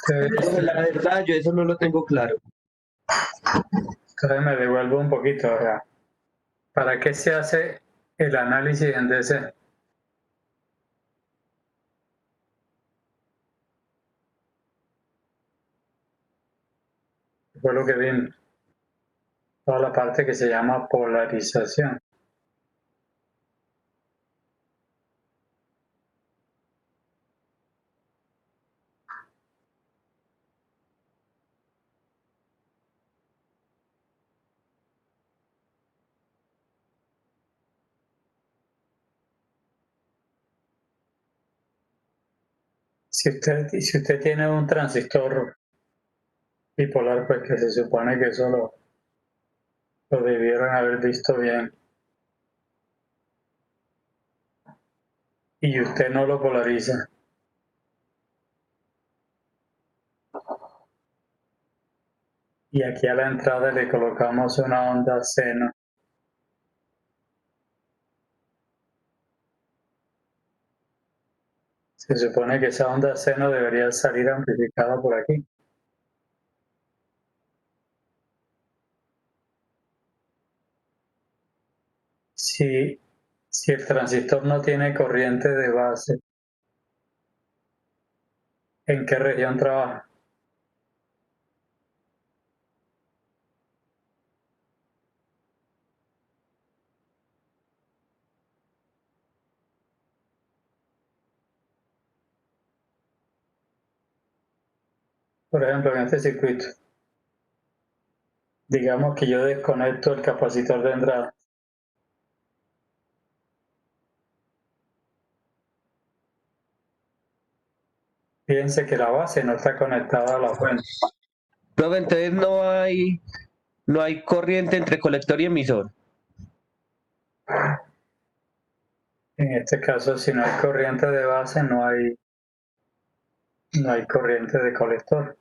Pues la verdad, yo eso no lo tengo claro. Entonces me devuelvo un poquito. O sea, ¿para qué se hace el análisis en DC? Fue lo que vimos. Toda la parte que se llama polarización. Si usted tiene un transistor bipolar, pues que se supone que eso lo debieron haber visto bien, y usted no lo polariza, y aquí a la entrada le colocamos una onda seno, se supone que esa onda seno debería salir amplificada por aquí. Si el transistor no tiene corriente de base, ¿en qué región trabaja? Por ejemplo, en este circuito, digamos que yo desconecto el capacitor de entrada. Fíjense que la base no está conectada a la fuente. Profe, entonces no hay corriente entre colector y emisor. En este caso, si no hay corriente de base, no hay corriente de colector,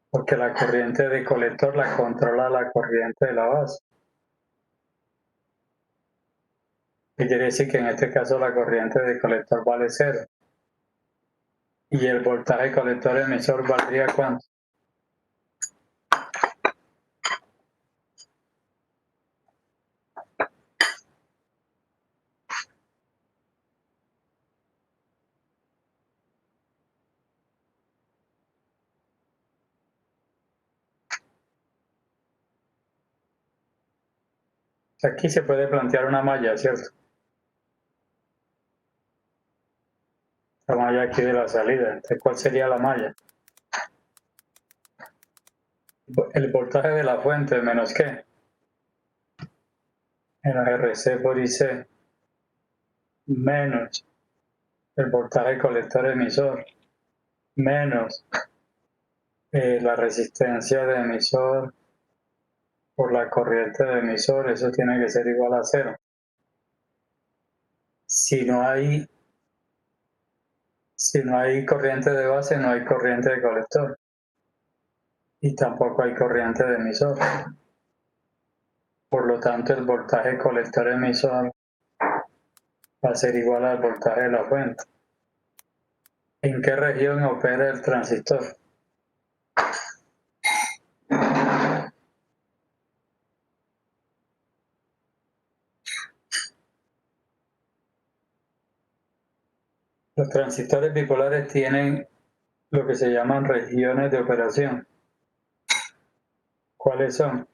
porque la corriente de colector la controla la corriente de la base. ¿Qué quiere decir? Que en este caso la corriente de colector vale 0. Y el voltaje colector emisor valdría ¿cuánto? Aquí se puede plantear una malla, ¿cierto? La malla aquí de la salida. Entonces, ¿cuál sería la malla? El voltaje de la fuente menos ¿qué? Menos RC por IC menos el voltaje colector emisor menos la resistencia de emisor por la corriente de emisor, eso tiene que ser igual a 0. Si no hay corriente de base, no hay corriente de colector y tampoco hay corriente de emisor. Por lo tanto, el voltaje colector emisor va a ser igual al voltaje de la fuente. ¿En qué región opera el transistor? Los transistores bipolares tienen lo que se llaman regiones de operación. ¿Cuáles son?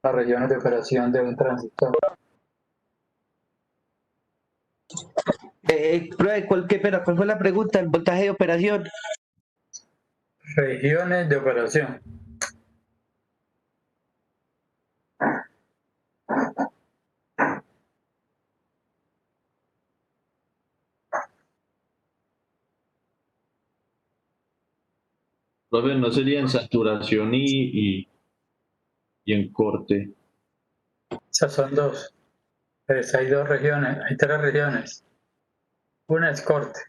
Las regiones de operación de un transistor. Profe, ¿cuál fue la pregunta? ¿El voltaje de operación? Regiones de operación. Profe, ¿no sería en saturación y en corte? Esas son dos. Pues hay dos regiones, hay tres regiones. Una es corte.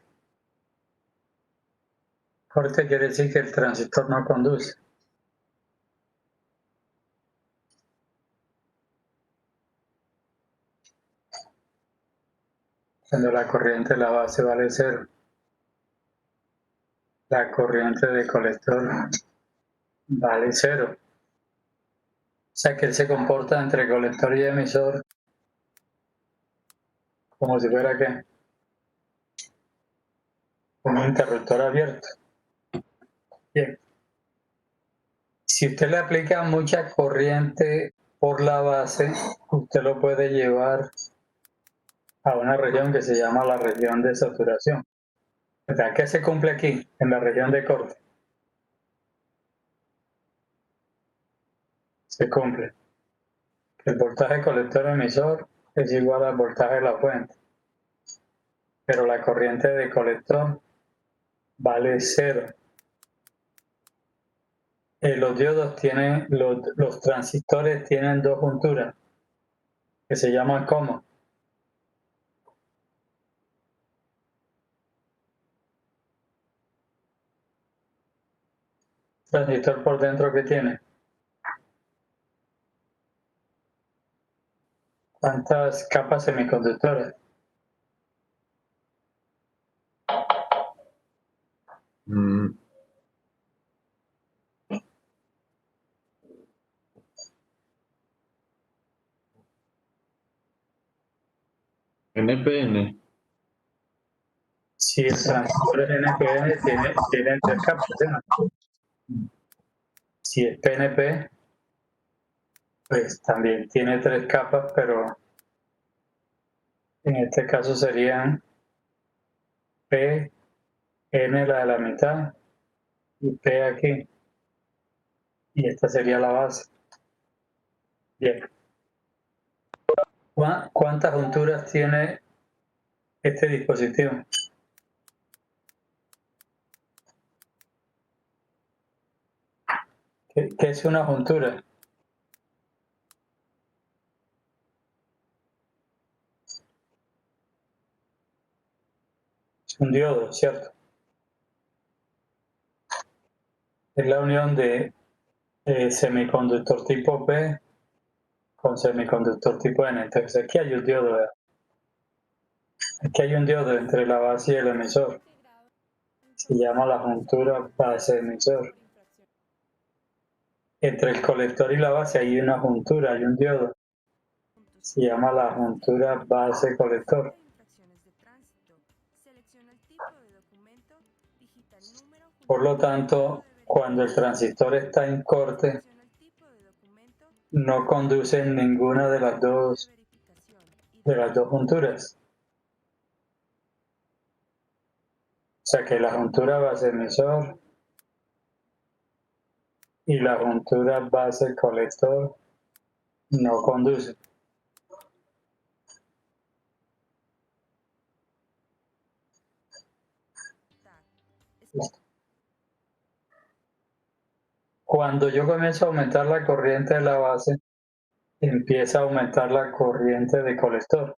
Corte quiere decir que el transistor no conduce. Cuando la corriente de la base vale 0. La corriente de colector vale 0. O sea que él se comporta entre colector y emisor como si fuera ¿qué? Un interruptor abierto. Bien. Si usted le aplica mucha corriente por la base, usted lo puede llevar a una región que se llama la región de saturación. ¿Verdad? ¿Qué se cumple aquí, en la región de corte? Se cumple que el voltaje colector emisor es igual al voltaje de la fuente, pero la corriente de colector vale 0. Los diodos tienen, los transistores tienen dos junturas que se llaman ¿cómo? Transistor por dentro que tiene. ¿Cuántas capas semiconductoras? NPN. Si el transistor es NPN, tiene 3 capas, ¿sí? Si es PNP, pues también tiene 3 capas, pero en este caso serían P, N la de la mitad y P aquí. Y esta sería la base. Bien. ¿Cuántas junturas tiene este dispositivo? ¿Qué es una juntura? Es un diodo, ¿cierto? Es la unión de semiconductor tipo P con semiconductor tipo N. Entonces aquí hay un diodo, ¿verdad? Aquí hay un diodo entre la base y el emisor. Se llama la juntura base-emisor. Entre el colector y la base hay una juntura, hay un diodo. Se llama la juntura base-colector. Por lo tanto, cuando el transistor está en corte, no conduce en ninguna de las dos junturas. O sea que la juntura base-emisor y la juntura base-colector no conducen. Cuando yo comienzo a aumentar la corriente de la base, empieza a aumentar la corriente de colector.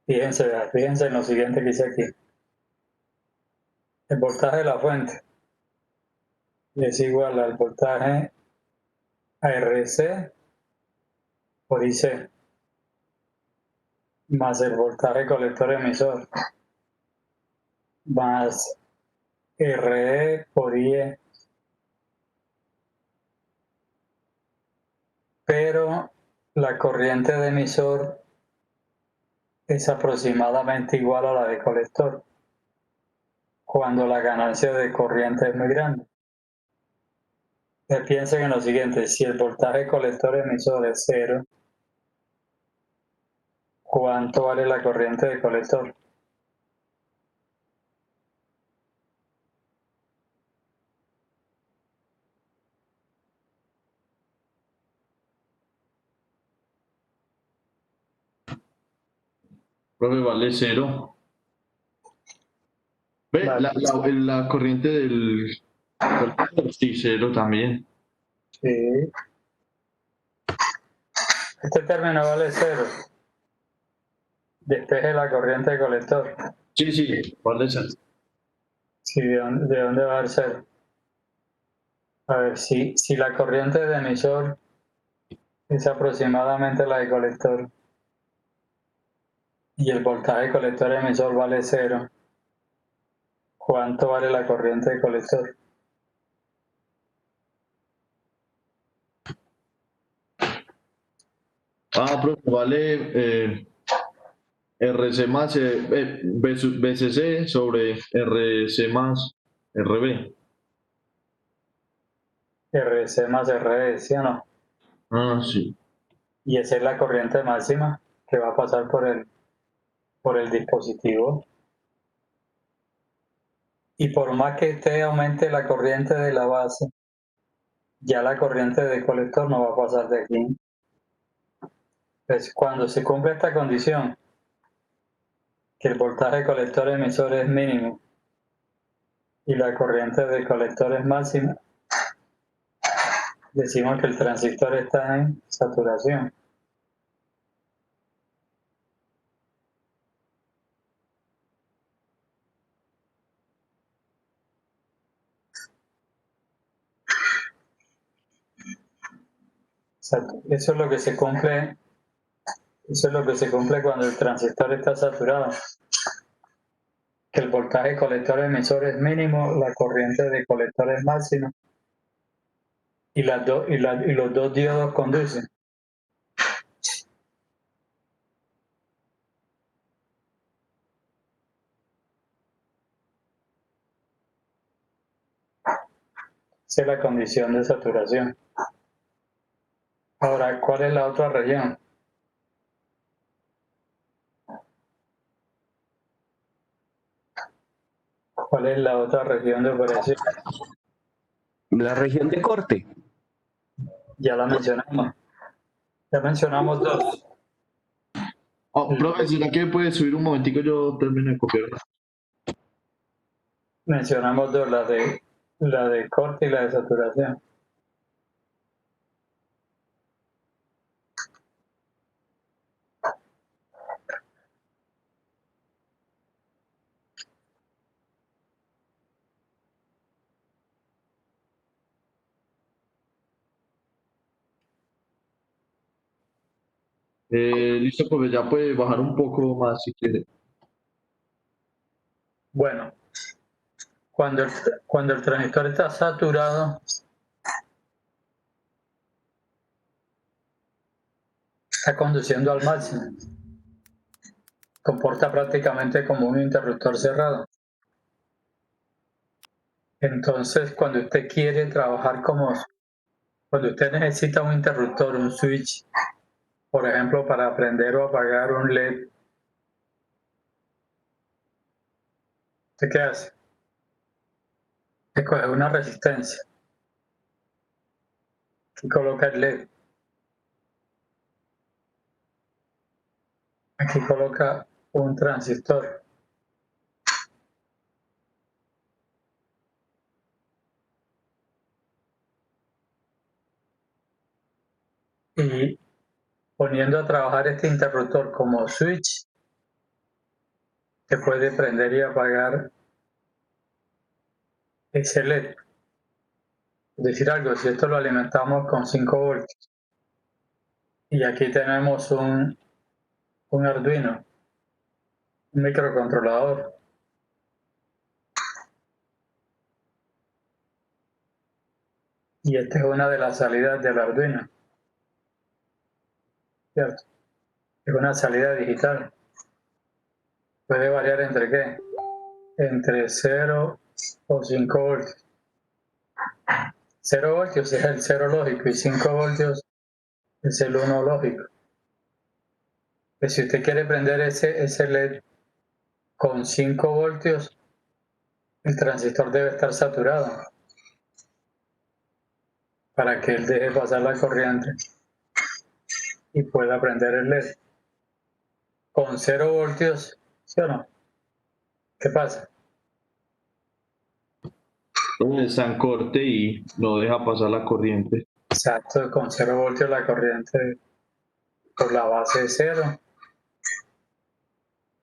Fíjense en lo siguiente que hice aquí. El voltaje de la fuente es igual al voltaje ARC por IC más el voltaje colector emisor más RE por IE. Pero la corriente de emisor es aproximadamente igual a la de colector cuando la ganancia de corriente es muy grande. Piensen en lo siguiente, si el voltaje colector emisor es 0, ¿cuánto vale la corriente de colector? Profe, vale 0. Ve, Vale. la corriente del colector, sí, 0 también. Sí. Este término vale 0. Despeje la corriente de colector. Sí, vale 0. Sí, ¿de dónde va a ser? A ver, si la corriente de emisor es aproximadamente la de colector y el voltaje de colector emisor vale cero, ¿cuánto vale la corriente de colector? Profe, vale RC más BCC sobre RC más RB. RC más RD, ¿sí o no? Ah, sí. Y esa es la corriente máxima que va a pasar por el dispositivo. Y por más que usted aumente la corriente de la base, ya la corriente de colector no va a pasar de aquí. Pues cuando se cumple esta condición, que el voltaje de colector emisor es mínimo y la corriente de colector es máxima, decimos que el transistor está en saturación. Eso es lo que se cumple, eso es lo que se cumple cuando el transistor está saturado. Que el voltaje colector emisor es mínimo, la corriente de colector es máxima y los dos diodos conducen. Esa es la condición de saturación. Ahora, ¿cuál es la otra región? ¿Cuál es la otra región de operación? La región de corte. Ya la mencionamos. Ya mencionamos dos. Profe, ¿será que puede subir un momentico? Yo termino de copiar. Mencionamos dos, la de corte y la de saturación. Listo, profe, ya puede bajar un poco más si quiere. Bueno, cuando el transistor está saturado, está conduciendo al máximo. Comporta prácticamente como un interruptor cerrado. Entonces, cuando usted quiere trabajar cuando usted necesita un interruptor, un switch, por ejemplo, para prender o apagar un LED, ¿usted qué hace? Escoge una resistencia y coloca el LED. Aquí coloca un transistor. Y poniendo a trabajar este interruptor como switch, se puede prender y apagar ese LED. Es decir algo, si esto lo alimentamos con 5 voltios y aquí tenemos un Arduino, un microcontrolador, y esta es una de las salidas del Arduino, ¿cierto? Es una salida digital. Puede variar entre qué? Entre 0 o 5 voltios. 0 voltios es el 0 lógico y 5 voltios es el 1 lógico. Pues si usted quiere prender ese LED con 5 voltios, el transistor debe estar saturado para que él deje pasar la corriente y pueda prender el LED. Con 0 voltios, ¿sí o no? ¿Qué pasa? Está en corte y no deja pasar la corriente. Exacto, con 0 voltios la corriente por la base es 0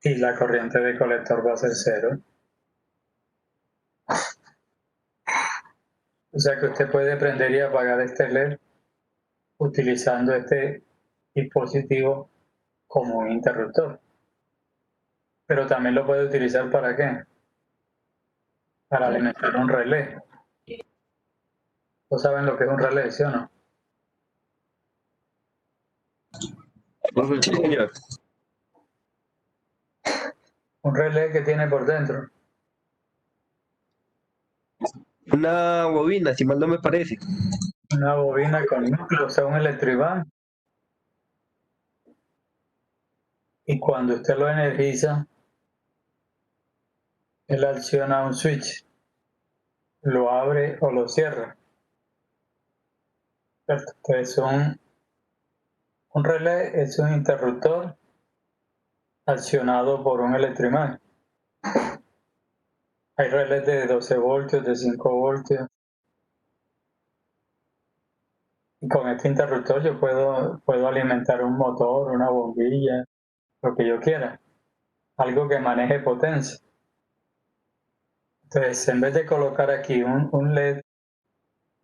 y la corriente de colector va a ser 0. O sea que usted puede prender y apagar este LED utilizando este dispositivo como un interruptor. Pero también lo puede utilizar ¿para qué? Para alimentar un relé. ¿No saben lo que es un relé, sí o no? Profe, Sí, señor. Un relé que tiene por dentro Una bobina, si mal no me parece. una bobina con núcleo, o sea, un electroimán. Y cuando usted lo energiza, él acciona un switch, lo abre o lo cierra. ¿Cierto? Entonces, un relé es un interruptor accionado por un electroimán. Hay relés de 12 voltios, de 5 voltios. Y con este interruptor yo puedo alimentar un motor, una bombilla, lo que yo quiera. Algo que maneje potencia. Entonces, en vez de colocar aquí un LED,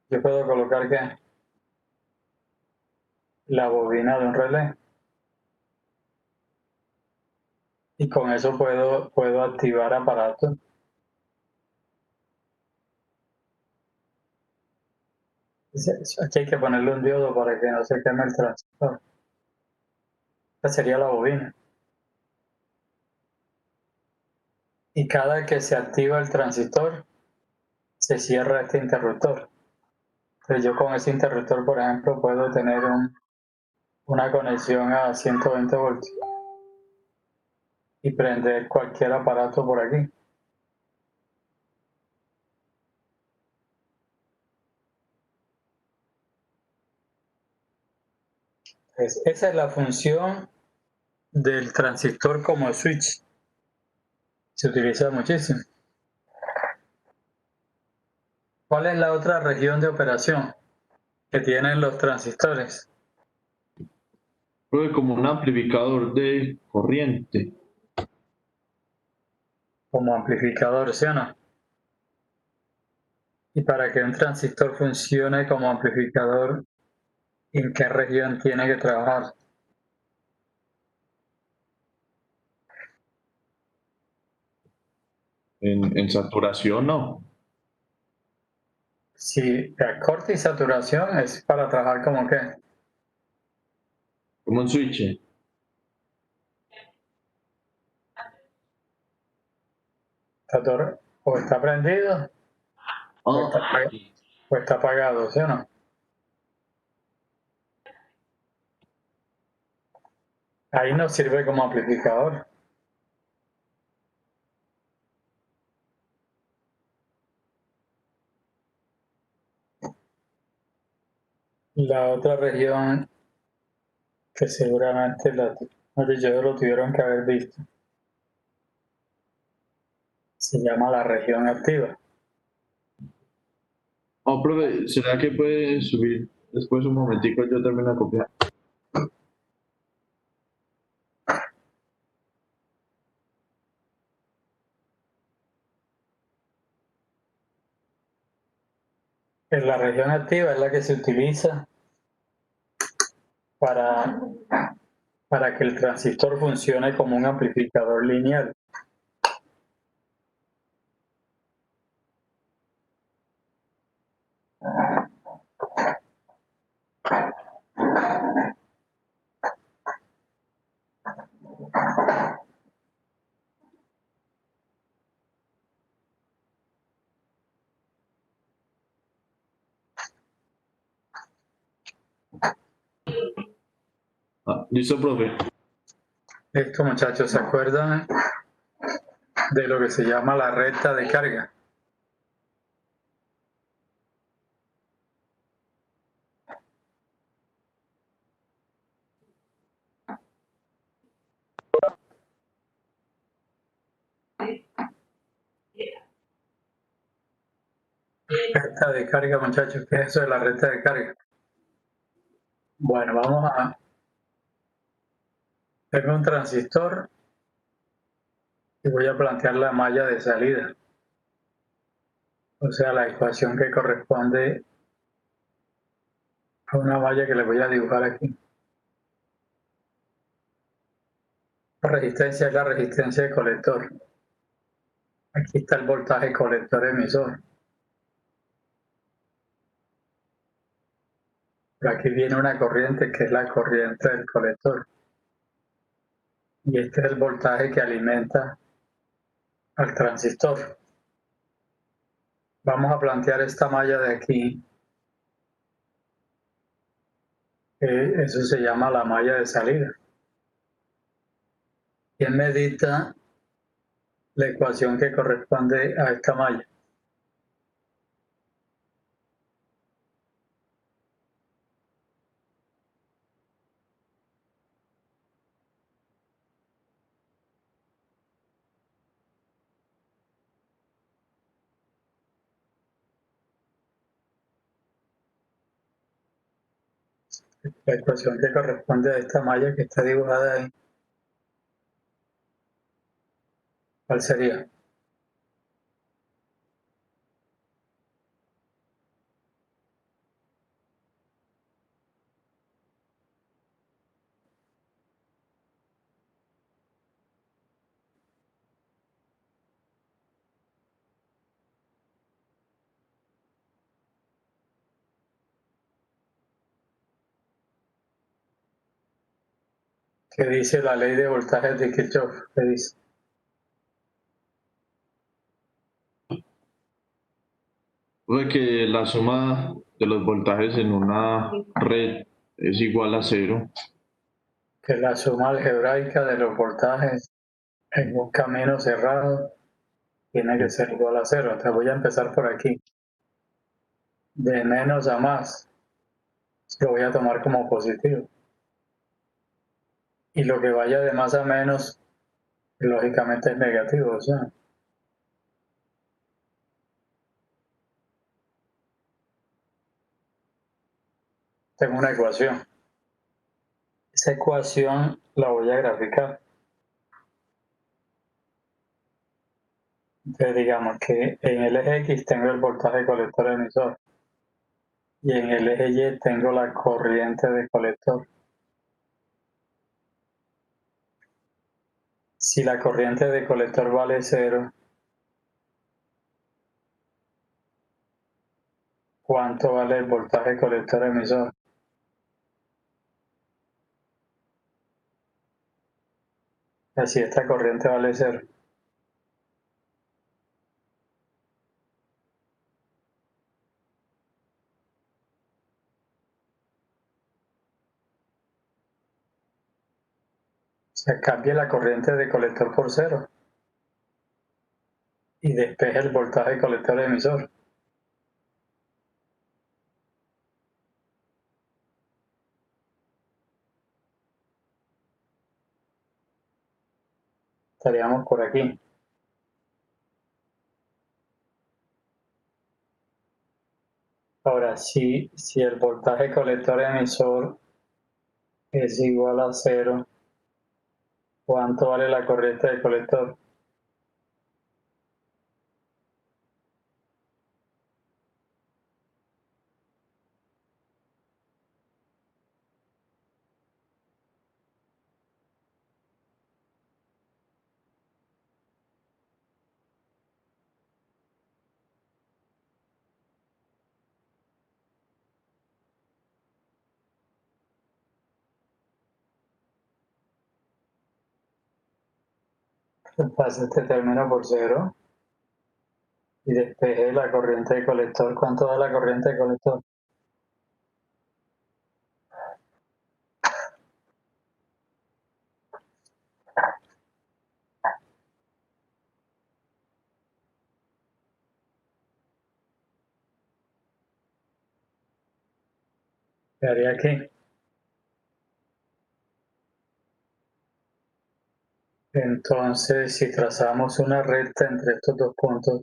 yo puedo colocar ¿qué? La bobina de un relé. Y con eso puedo activar aparatos. Aquí hay que ponerle un diodo para que no se queme el transistor. Esta sería la bobina. Y cada que se activa el transistor, se cierra este interruptor. Entonces yo con ese interruptor, por ejemplo, puedo tener una conexión a 120 voltios y prender cualquier aparato por aquí. Entonces, esa es la función del transistor como switch. Se utiliza muchísimo. ¿Cuál es la otra región de operación que tienen los transistores? profe, como un amplificador de corriente. Como amplificador, ¿sí o no? Y para que un transistor funcione como amplificador, ¿en qué región tiene que trabajar? En saturación, no. Si la corte y saturación es para trabajar como qué, Como un switch. o está prendido Ah, o está apagado, ¿sí o no? Ahí no sirve como amplificador. La otra región que seguramente ellos lo tuvieron que haber visto, se llama la región activa. oh, profe, ¿será que puede subir después un momentico? Yo termino de copiar. La región activa es la que se utiliza para, para que el transistor funcione como un amplificador lineal. Ah, listo, profe. Esto, muchachos, ¿se acuerdan de lo que se llama la recta de carga? Recta de carga, muchachos, ¿qué es eso de la recta de carga? Bueno, tengo un transistor y voy a plantear la malla de salida. O sea, la ecuación que corresponde a una malla que le voy a dibujar aquí. La resistencia es la resistencia de colector. Aquí está el voltaje colector emisor. Por aquí viene una corriente que es la corriente del colector. Y este es el voltaje que alimenta al transistor. Vamos a plantear esta malla de aquí. Eso se llama la malla de salida. ¿Quién me dicta la ecuación que corresponde a esta malla? La ecuación que corresponde a esta malla que está dibujada ahí, ¿cuál sería? ¿Qué dice la ley de voltajes de Kirchhoff? ¿Qué dice? De que la suma de los voltajes en una red es igual a cero. Que la suma algebraica de los voltajes en un camino cerrado tiene que ser igual a cero. Entonces voy a empezar por aquí. De menos a más, lo voy a tomar como positivo. Y lo que vaya de más a menos, lógicamente es negativo. O sea, tengo una ecuación. Esa ecuación la voy a graficar. Entonces digamos que en el eje X tengo el voltaje colector emisor y en el eje Y tengo la corriente de colector. Si la corriente de colector vale cero, ¿cuánto vale el voltaje colector emisor? Si esta corriente vale cero. O sea, cambie la corriente de colector por cero y despeje el voltaje colector emisor. Estaríamos por aquí. Ahora, si el voltaje colector emisor es igual a cero, ¿cuánto vale la corriente de colector? Pase este término por cero y despeje la corriente de colector. ¿Cuánto da la corriente de colector? Quedaría aquí. Entonces, si trazamos una recta entre estos dos puntos,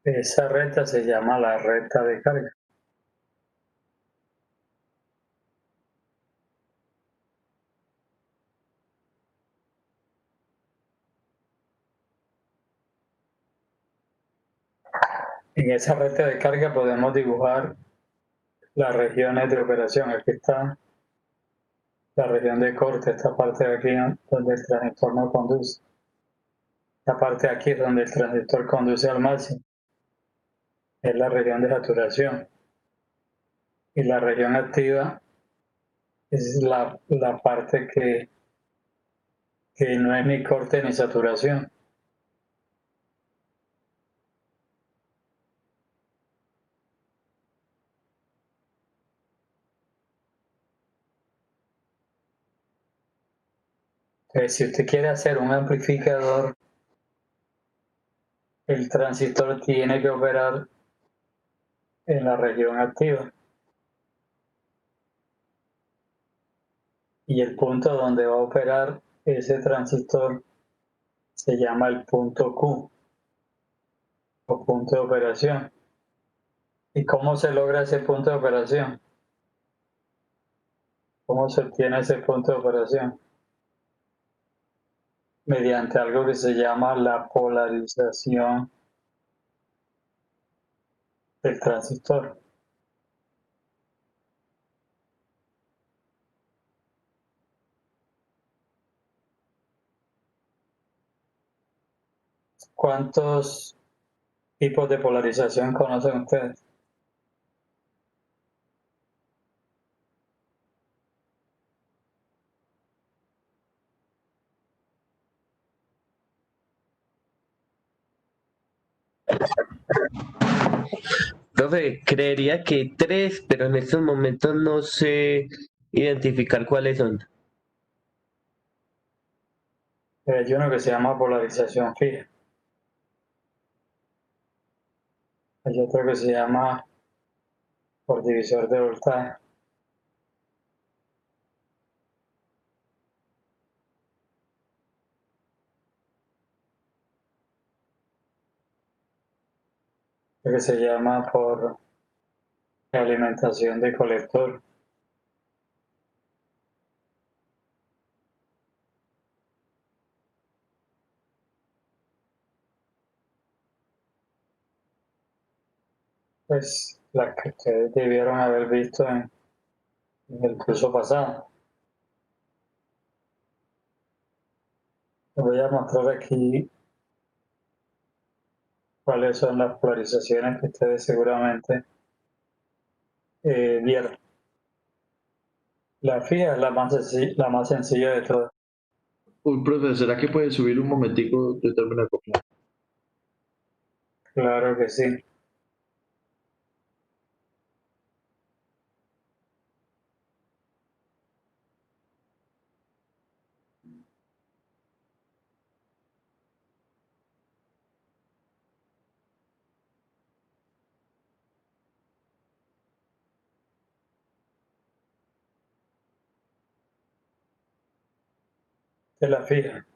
esa recta se llama la recta de carga. En esa red de carga podemos dibujar las regiones de operación. Aquí está la región de corte, esta parte de aquí donde el transistor no conduce. Esta parte de aquí es donde el transistor conduce al máximo. Es la región de saturación. Y la región activa es la parte que no es ni corte ni saturación. Entonces, si usted quiere hacer un amplificador, el transistor tiene que operar en la región activa. Y el punto donde va a operar ese transistor se llama el punto Q o punto de operación. ¿Y cómo se logra ese punto de operación? ¿Cómo se obtiene ese punto de operación? Mediante algo que se llama la polarización del transistor. ¿Cuántos tipos de polarización conocen ustedes? Profe, creería que tres, pero en estos momentos no sé identificar cuáles son. Hay uno que se llama polarización fija. Hay otro que se llama por divisor de voltaje. Lo que se llama por alimentación de colector. Pues las que ustedes debieron haber visto en el curso pasado. Les voy a mostrar aquí cuáles son las polarizaciones que ustedes seguramente vieron. La fija es la más sencilla de todas. Uy, profe, ¿será que puede subir un momentico? Yo termino de copiar. Claro que sí. De la fija.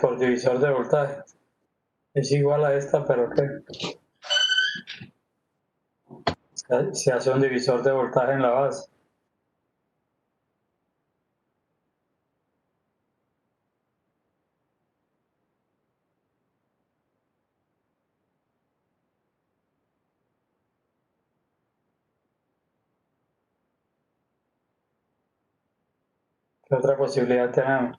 Por divisor de voltaje. Es igual a esta, pero ¿qué? Se hace un divisor de voltaje en la base. ¿Qué otra posibilidad tenemos?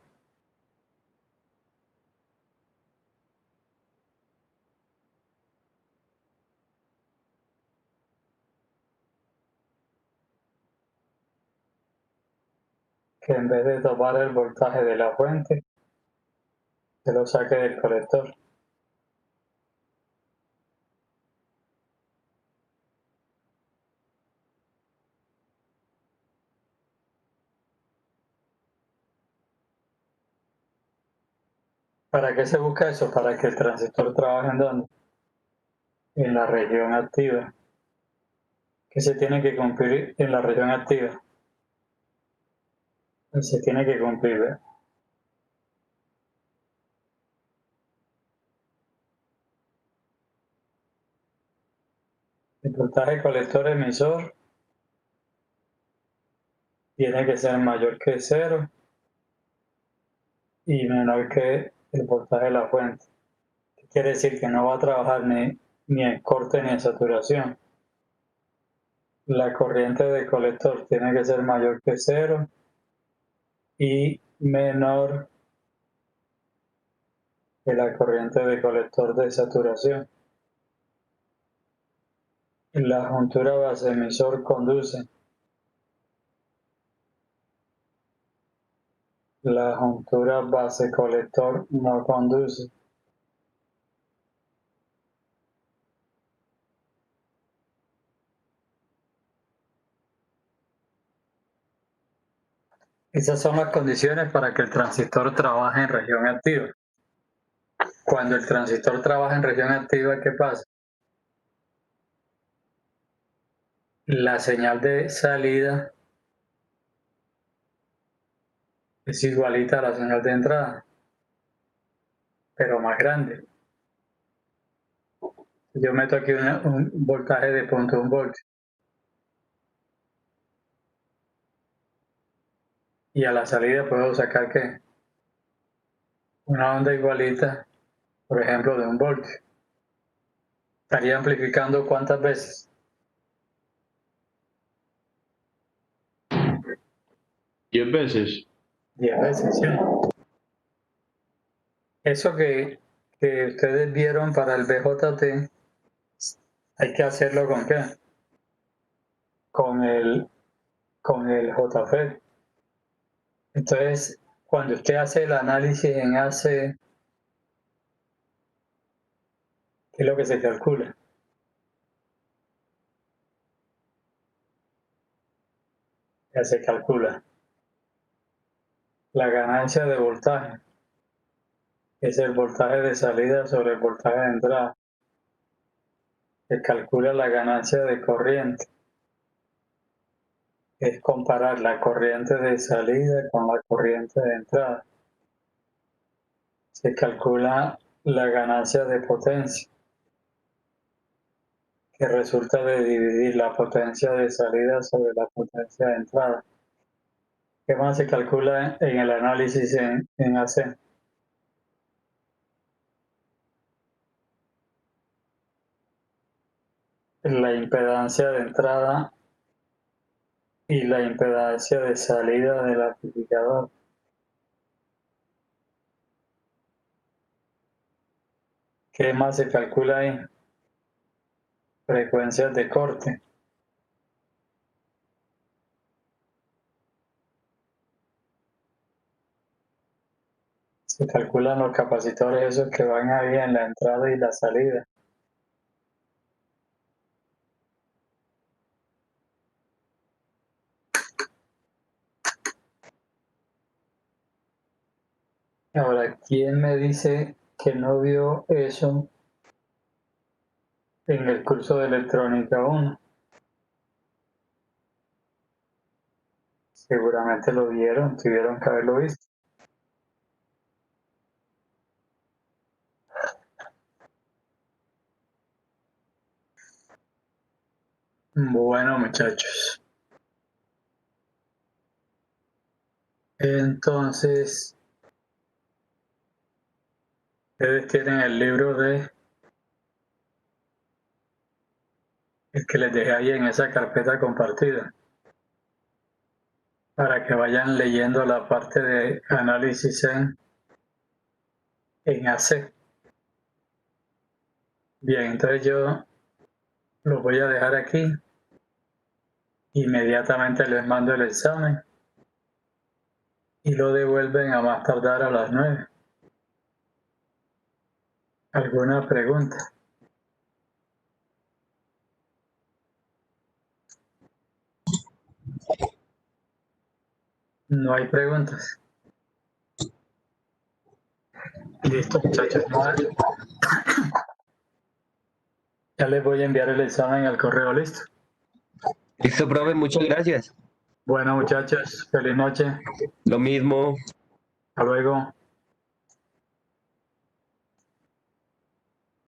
Que en vez de tomar el voltaje de la fuente, se lo saque del colector. ¿Para qué se busca eso? Para que el transistor trabaje en dónde? En la región activa. ¿Qué se tiene que cumplir en la región activa? Se tiene que cumplir, ¿verdad? El voltaje colector emisor tiene que ser mayor que 0 y menor que el voltaje de la fuente. Quiere decir que no va a trabajar ni en corte ni en saturación. La corriente de colector tiene que ser mayor que 0 y menor que la corriente de colector de saturación. La juntura base emisor conduce. La juntura base colector no conduce. Esas son las condiciones para que el transistor trabaje en región activa. Cuando el transistor trabaja en región activa, ¿qué pasa? La señal de salida es igualita a la señal de entrada, pero más grande. Yo meto aquí un voltaje de 0.1 voltios. Y a la salida puedo sacar que una onda igualita, por ejemplo, de 1 voltio. Estaría amplificando ¿cuántas veces? 10 veces. 10 veces, ¿sí? Eso que ustedes vieron para el BJT, hay que hacerlo ¿con qué? Con el JFET. Entonces, cuando usted hace el análisis en AC, ¿qué es lo que se calcula? Ya se calcula la ganancia de voltaje, es el voltaje de salida sobre el voltaje de entrada. Se calcula la ganancia de corriente, es comparar la corriente de salida con la corriente de entrada. Se calcula la ganancia de potencia, que resulta de dividir la potencia de salida sobre la potencia de entrada. ¿Qué más se calcula en el análisis en AC? La impedancia de entrada y la impedancia de salida del amplificador. ¿Qué más se calcula ahí? Frecuencias de corte. Se calculan los capacitores esos que van ahí en la entrada y la salida. Ahora, ¿quién me dice que no vio eso en el curso de electrónica 1? Seguramente lo vieron, tuvieron que haberlo visto. Bueno, muchachos. Entonces, ustedes tienen el libro de el que les dejé ahí en esa carpeta compartida, para que vayan leyendo la parte de análisis en AC. Bien, entonces yo lo voy a dejar aquí. Inmediatamente les mando el examen y lo devuelven a más tardar a las 9. ¿Alguna pregunta? No hay preguntas. Listo, muchachos. Ya les voy a enviar el examen al correo, ¿listo? Listo, profe, muchas gracias. Bueno, muchachos, feliz noche. Lo mismo. Hasta luego.